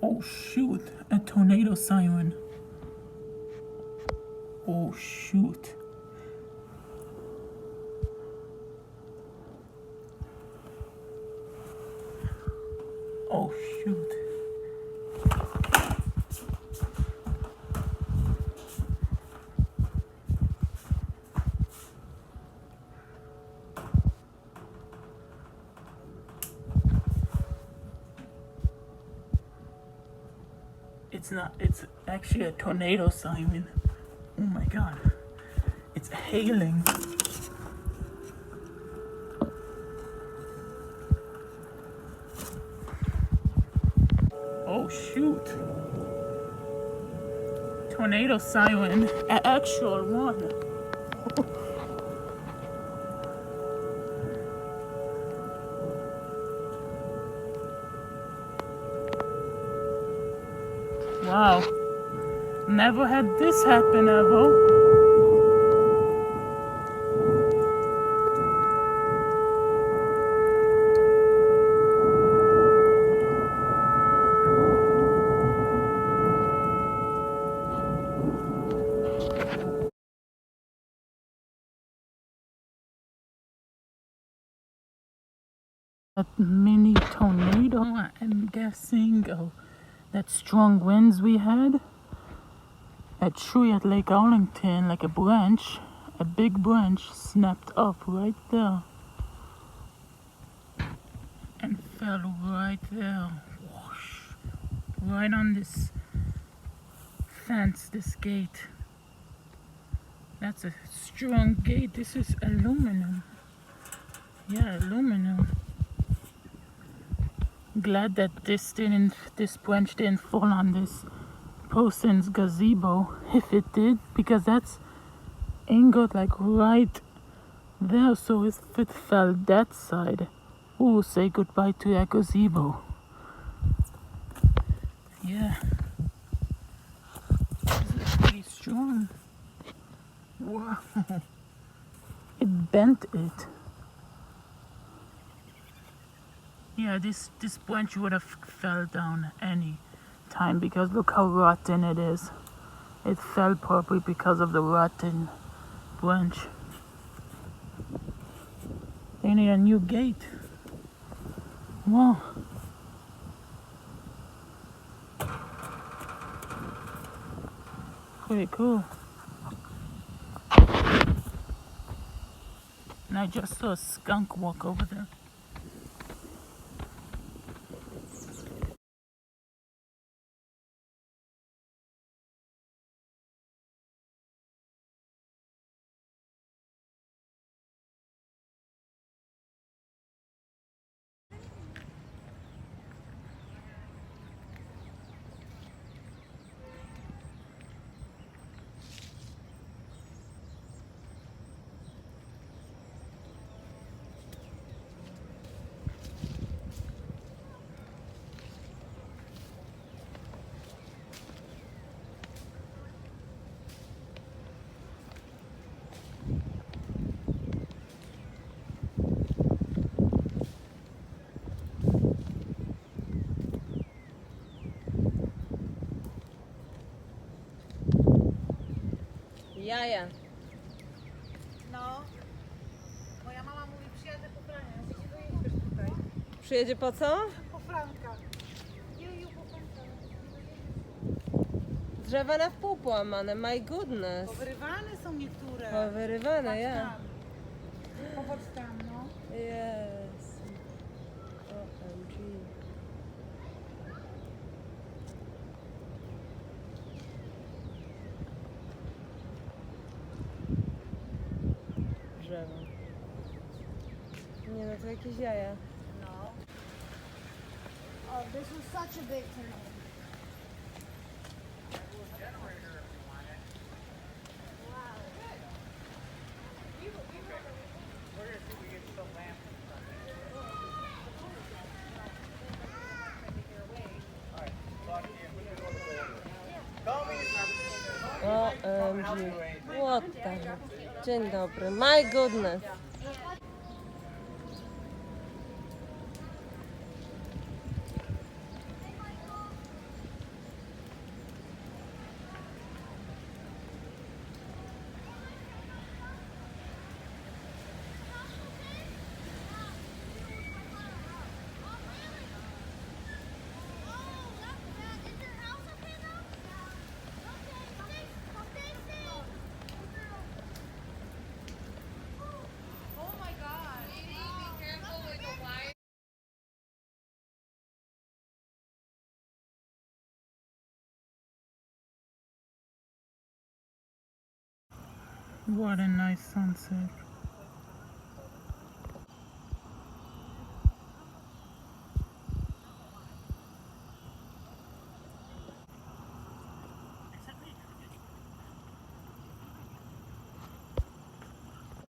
Oh shoot, a tornado siren. Oh shoot. Oh shoot. It's actually a tornado siren. Oh my god. It's hailing. Oh shoot. Tornado siren. An actual one. Wow. Never had this happen ever. A mini tornado, I'm guessing. Oh, that strong winds we had. A tree at Lake Arlington, like a big branch, snapped off right there and fell right there. Whoosh. Right on this fence, this gate. That's a strong gate. This is aluminum. Yeah, aluminum. Glad that this branch didn't fall on this person's gazebo. If it did, because that's angled like right there. So if it fell that side, we'll say goodbye to that gazebo. Yeah, this is pretty strong. Wow, it bent it. Yeah, this branch would have fell down any time because look how rotten it is. It fell probably because of the rotten branch. They need a new gate. Wow. Pretty cool. And I just saw a skunk walk over there. Jaja. No, moja mama mówi, przyjadę po Frania. Ja mówię, dojedziesz tutaj. Przyjedzie po co? Po Franka. Jeju, po Franka. Drzewa na wpół połamane, my goodness. Powyrywane są niektóre. Powyrywane, Patrz ja. tam. Popatrz tam, no. Yes. OMG. Drzewo. Nie no, to jakieś jaja. No. Oh, this was such a big tornado. OMG. What the hell? Dzień dobry. My goodness. What a nice sunset.